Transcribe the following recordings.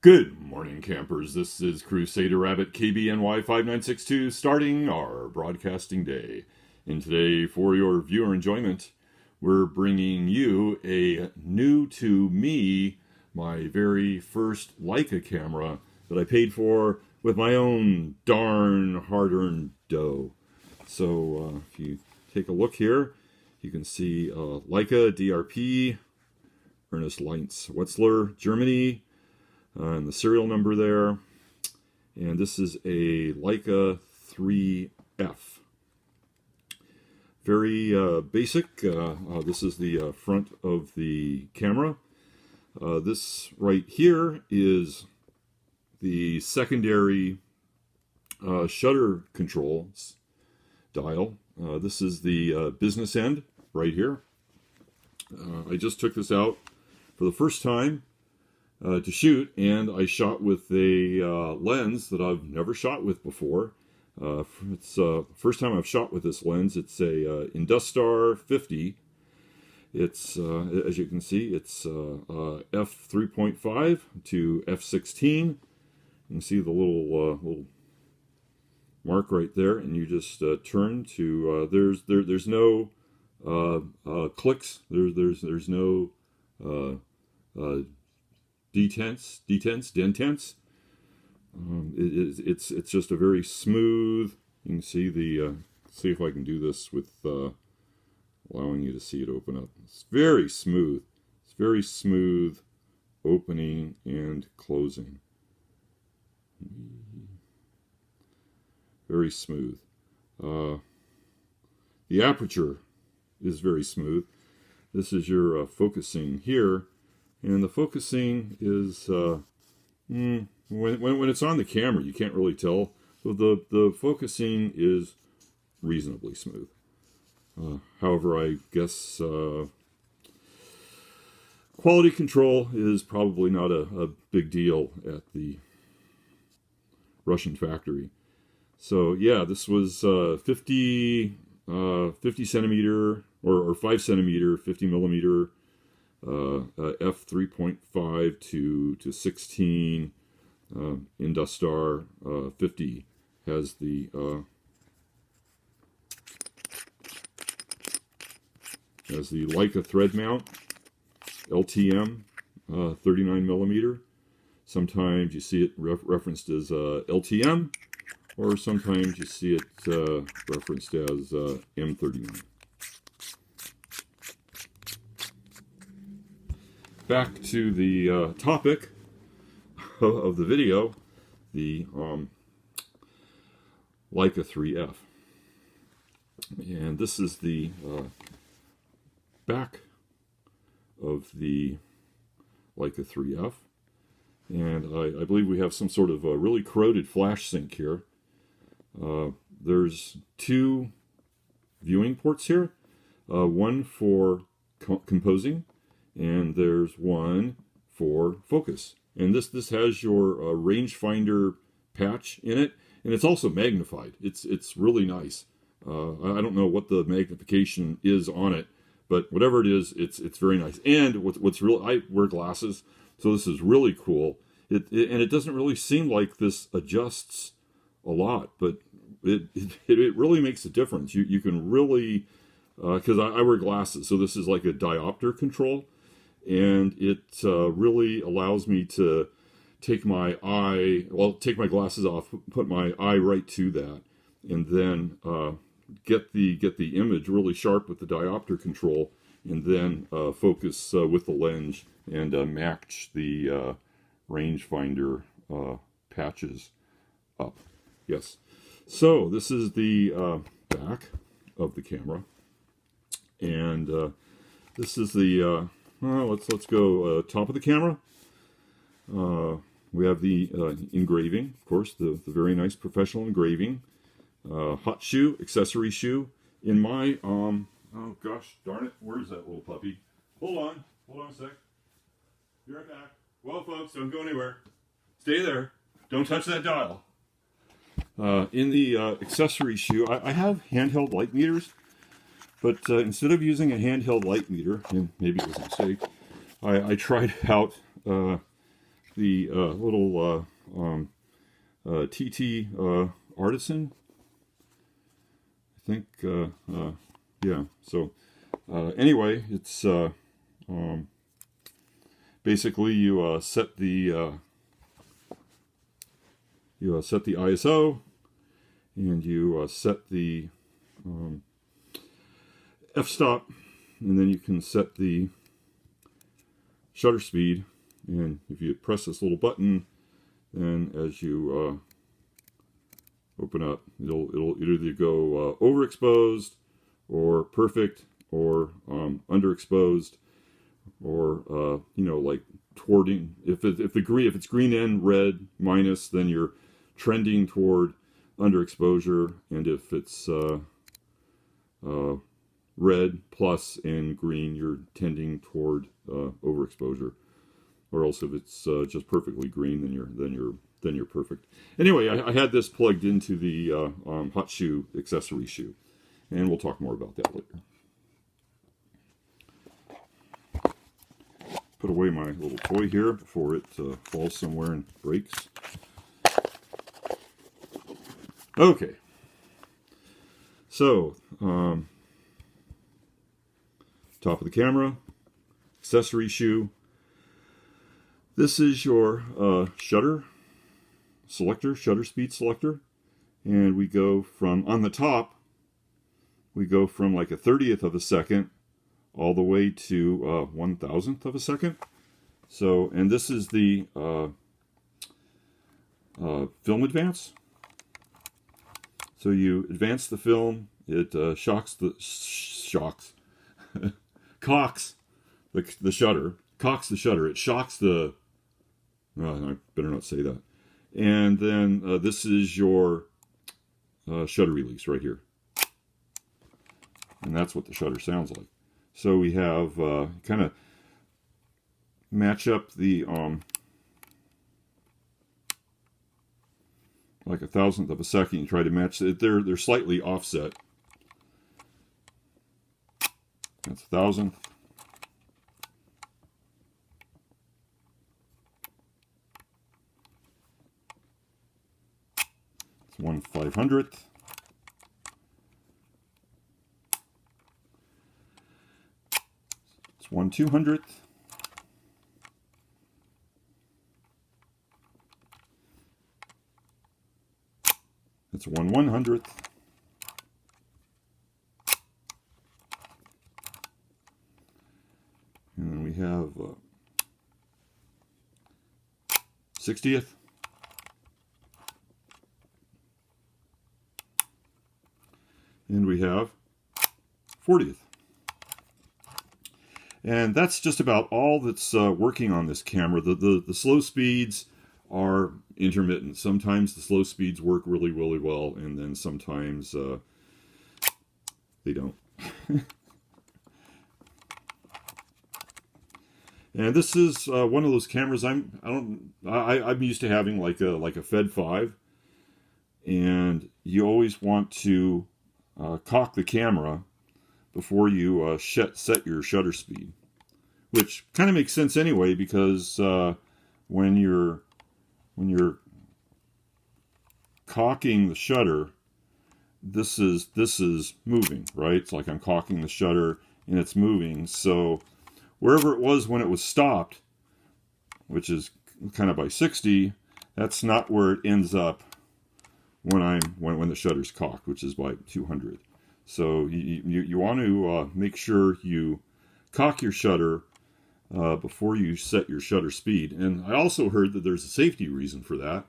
Good morning, campers. This is Crusader Rabbit KBNY 5962 starting our broadcasting day. And today, for your viewer enjoyment, we're bringing you a new to me, my very first Leica camera that I paid for with my own darn hard-earned dough. So if you take a look here, you can see Leica DRP, Ernest Leitz Wetzlar, Germany, and the serial number there. And this is a Leica 3F. Very basic. This is the front of the camera. This right here is the secondary shutter controls dial. This is the business end right here. I just took this out for the first time to shoot, and I shot with a lens that I've never shot with before. It's first time I've shot with this lens. It's a Industar 50. It's as you can see, it's f3.5 to f16. You can see the little mark right there, and you just turn to there's no clicks. There's no detents. It's just a very smooth. You can see the see if I can do this with allowing you to see it open up. It's very smooth. It's very smooth opening and closing. Very smooth. The aperture is very smooth. This is your focusing here. And the focusing is, when it's on the camera, you can't really tell. So the focusing is reasonably smooth. However, I guess quality control is probably not a big deal at the Russian factory. So yeah, this was 50 centimeter or 5 centimeter, 50 millimeter. f3.5 to 16 Industar 50 has the Leica thread mount, LTM 39 millimeter. Sometimes you see it referenced as LTM, or sometimes you see it referenced as M39. Back to the topic of the video, the Leica 3F. And this is the back of the Leica 3F. And I believe we have some sort of a really corroded flash sink here. There's two viewing ports here, one for composing, and there's one for focus. And this has your rangefinder patch in it, and it's also magnified. It's really nice. I don't know what the magnification is on it, but whatever it is, it's very nice. And what's real, I wear glasses, so this is really cool. And it doesn't really seem like this adjusts a lot, but it really makes a difference. You can really, because I wear glasses, so this is like a diopter control. And it really allows me to take my glasses off, put my eye right to that, and then get the image really sharp with the diopter control, and then focus with the lens and match the rangefinder patches up. Yes. So this is the back of the camera, and this is the let's go top of the camera. We have the engraving, of course, the very nice professional engraving. Hot shoe, accessory shoe. In my, oh gosh, darn it, where's that little puppy? Hold on a sec. Be right back. Well, folks, don't go anywhere. Stay there. Don't touch that dial. In the accessory shoe, I have handheld light meters. But instead of using a handheld light meter, and maybe it was a mistake, I tried out the little TT Artisan. I think, yeah. So anyway, it's basically you set the ISO, and you set the f-stop, and then you can set the shutter speed. And if you press this little button, then as you open up, it'll either go overexposed or perfect or underexposed, or you know, like towarding, if it's green and red minus, then you're trending toward underexposure, and if it's red plus and green, you're tending toward overexposure. Or else if it's just perfectly green, then you're perfect. Anyway, I had this plugged into the hot shoe accessory shoe, and we'll talk more about that later. Put away my little toy here before it falls somewhere and breaks. Okay, so top of the camera, accessory shoe. This is your shutter selector, shutter speed selector, and we go from, on the top, we go from like a 30th of a second all the way to 1,000th of a second. So, and this is the film advance. So you advance the film, it cocks the shutter, it shocks the, I better not say that. And then this is your shutter release right here. And that's what the shutter sounds like. So we have kind of match up the like 1,000th of a second. You try to match it. They're slightly offset. That's 1,000th. It's 1/500th. It's 1/200th. It's 1/100th. And then we have 60th. And we have 40th. And that's just about all that's working on this camera. The slow speeds are intermittent. Sometimes the slow speeds work really, really well, and then sometimes they don't. And this is one of those cameras I'm used to having like a Fed 5, and you always want to cock the camera before you set your shutter speed, which kind of makes sense anyway, because when you're cocking the shutter, this is moving, right? It's like I'm cocking the shutter and it's moving. So wherever it was when it was stopped, which is kind of by 60, that's not where it ends up when the shutter's cocked, which is by 200. So you want to make sure you cock your shutter before you set your shutter speed. And I also heard that there's a safety reason for that.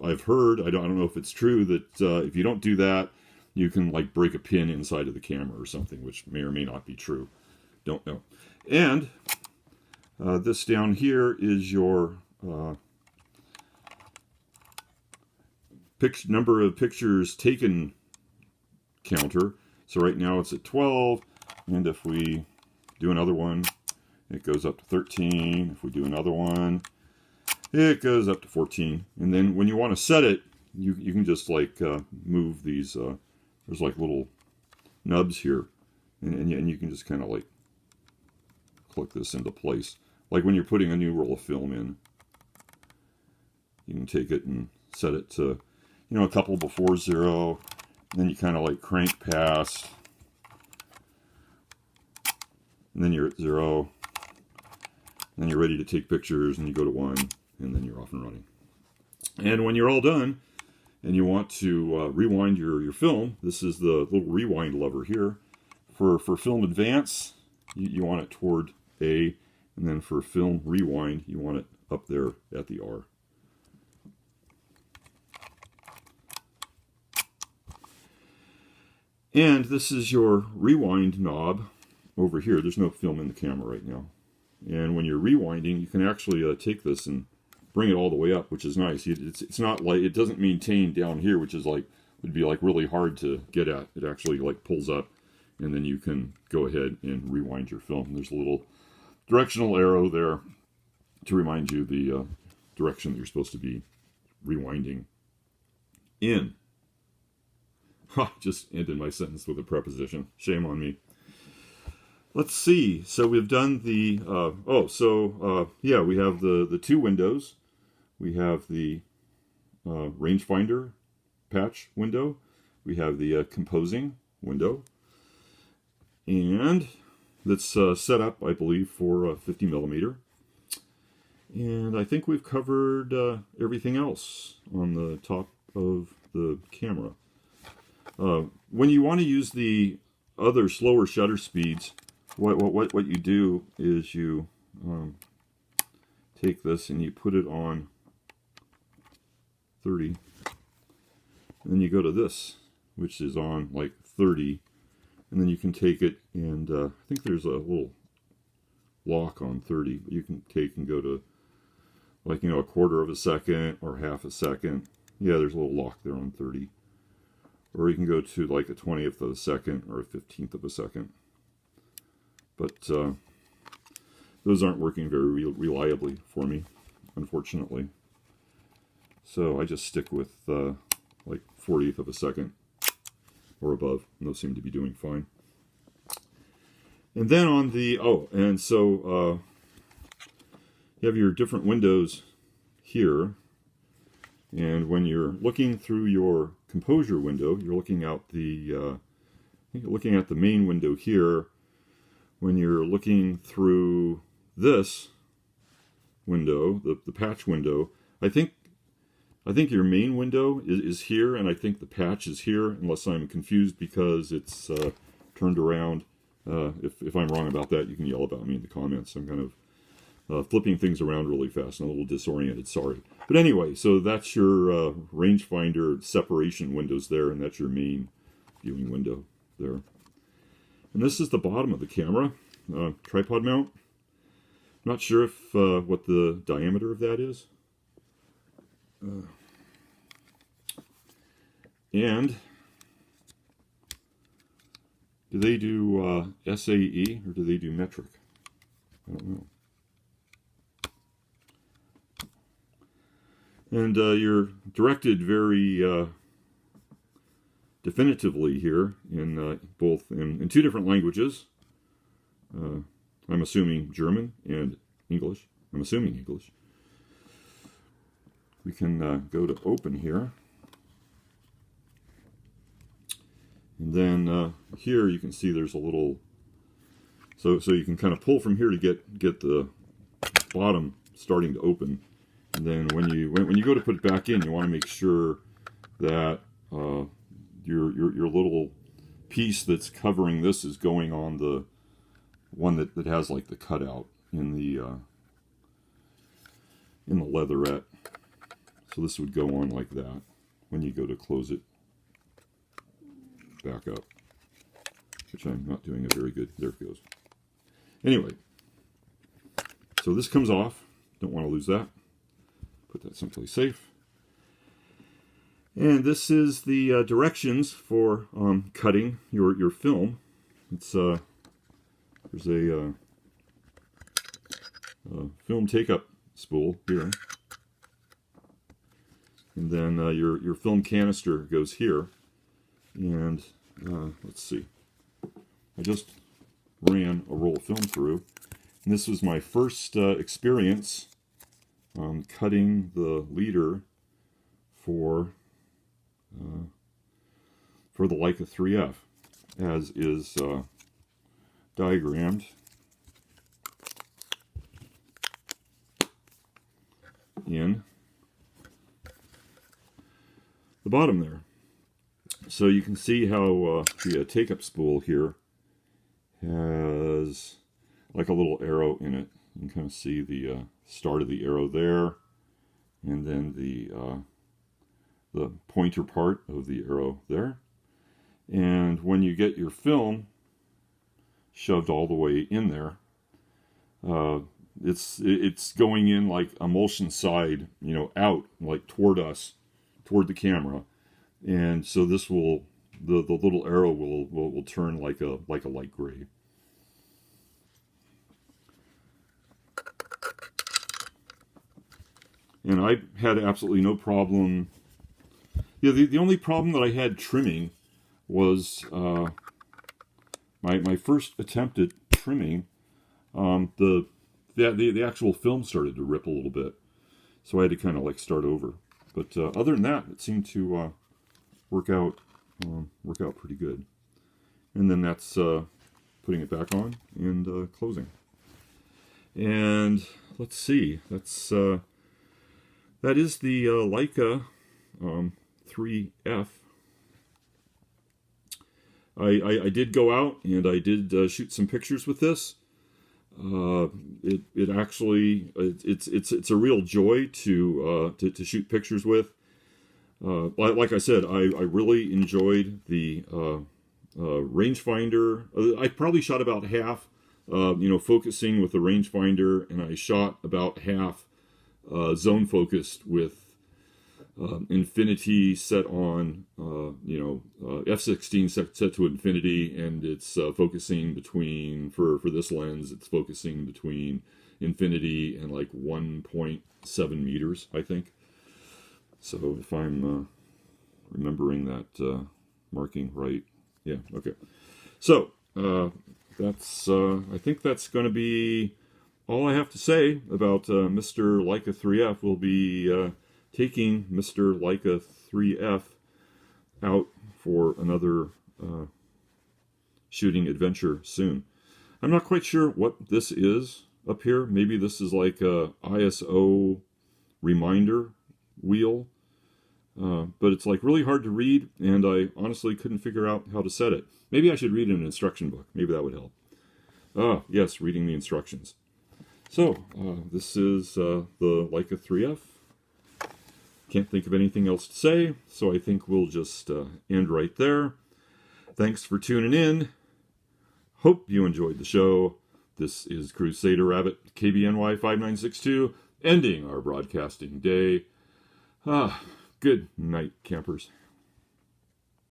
I've heard, I don't know if it's true, that if you don't do that, you can like break a pin inside of the camera or something, which may or may not be true. Don't know. And this down here is your number of pictures taken counter. So right now it's at 12, and if we do another one, it goes up to 13. If we do another one, it goes up to 14. And then when you want to set it, you can just like move these, there's like little nubs here, and you can just kind of like click this into place like when you're putting a new roll of film in, you can take it and set it to, you know, a couple before 0, and then you kind of like crank past, and then you're at 0, and then you're ready to take pictures, and you go to 1, and then you're off and running. And when you're all done, and you want to rewind your film, this is the little rewind lever here. For film advance, you want it toward A, and then for film rewind, you want it up there at the R. And this is your rewind knob over here. There's no film in the camera right now. And when you're rewinding, you can actually take this and bring it all the way up, which is nice. It's not like, it doesn't maintain down here, which is like, would be like really hard to get at. It actually like pulls up, and then you can go ahead and rewind your film. There's a little directional arrow there to remind you the direction that you're supposed to be rewinding in. Ha, just ended my sentence with a preposition. Shame on me. Let's see. So we've done the, yeah, we have the 2 windows. We have the rangefinder patch window. We have the composing window. And that's set up, I believe, for 50 millimeter. And I think we've covered everything else on the top of the camera. When you want to use the other slower shutter speeds, what you do is you take this and you put it on 30, and then you go to this, which is on like 30, and then you can take it and I think there's a little lock on 30, but you can take and go to, like, you know, 1/4 of a second or 1/2 a second. Yeah, there's a little lock there on 30. Or you can go to like a 20th of a second or a 15th of a second. But those aren't working very reliably for me, unfortunately. So I just stick with like 40th of a second or above, and those seem to be doing fine. And then on the, so you have your different windows here. And when you're looking through your composure window, you're looking out the, I think you're looking at the main window here. When you're looking through this window, the patch window, I think your main window is here, and I think the patch is here, unless I'm confused because it's turned around. If I'm wrong about that, you can yell about me in the comments. I'm kind of flipping things around really fast and a little disoriented, sorry. But anyway, so that's your rangefinder separation windows there, and that's your main viewing window there. And this is the bottom of the camera, tripod mount. Not sure if what the diameter of that is. And do they do SAE or do they do metric? I don't know. And you're directed very definitively here in both in 2 different languages. I'm assuming German and English. I'm assuming English. We can go to open here. And then here you can see there's a little, so you can kind of pull from here to get the bottom starting to open. And then when you go to put it back in, you want to make sure that your little piece that's covering this is going on the one that has like the cutout in the leatherette. So this would go on like that when you go to close it back up, which I'm not doing a very good. There it goes. Anyway, so this comes off. Don't want to lose that. Put that someplace safe. And this is the directions for cutting your film. It's there's a film take-up spool here, and then your film canister goes here. And let's see. I just ran a roll of film through. This was my first experience cutting the leader for the Leica 3F, as is diagrammed in the bottom there. So you can see how the take-up spool here has like a little arrow in it. You can kind of see the start of the arrow there, and then the pointer part of the arrow there. And when you get your film shoved all the way in there, it's going in like emulsion side, you know, out like toward us, toward the camera, and so this will the little arrow will turn like a light gray. And I had absolutely no problem. Yeah, the only problem that I had trimming was my first attempt at trimming. The actual film started to rip a little bit, so I had to kind of like start over. But other than that, it seemed to work out pretty good. And then that's putting it back on and closing. And let's see, that is the Leica 3F. I did go out and I did shoot some pictures with this. It actually it's a real joy to shoot pictures with. Like I said, I really enjoyed the rangefinder. I probably shot about half, focusing with the rangefinder, and I shot about half zone focused with infinity set on, f/16 set to infinity, and it's focusing between, for this lens, it's focusing between infinity and like 1.7 meters, I think. So if I'm remembering that marking right, yeah, okay. So that's I think that's going to be all I have to say about Mr. Leica 3F. We'll be taking Mr. Leica 3F out for another shooting adventure soon. I'm not quite sure what this is up here. Maybe this is like a ISO reminder wheel, but it's like really hard to read, and I honestly couldn't figure out how to set it. Maybe I should read an instruction book. Maybe that would help. Yes, reading the instructions. So, this is the Leica 3F. Can't think of anything else to say, so I think we'll just end right there. Thanks for tuning in. Hope you enjoyed the show. This is Crusader Rabbit, KBNY 5962, ending our broadcasting day. Good night, campers.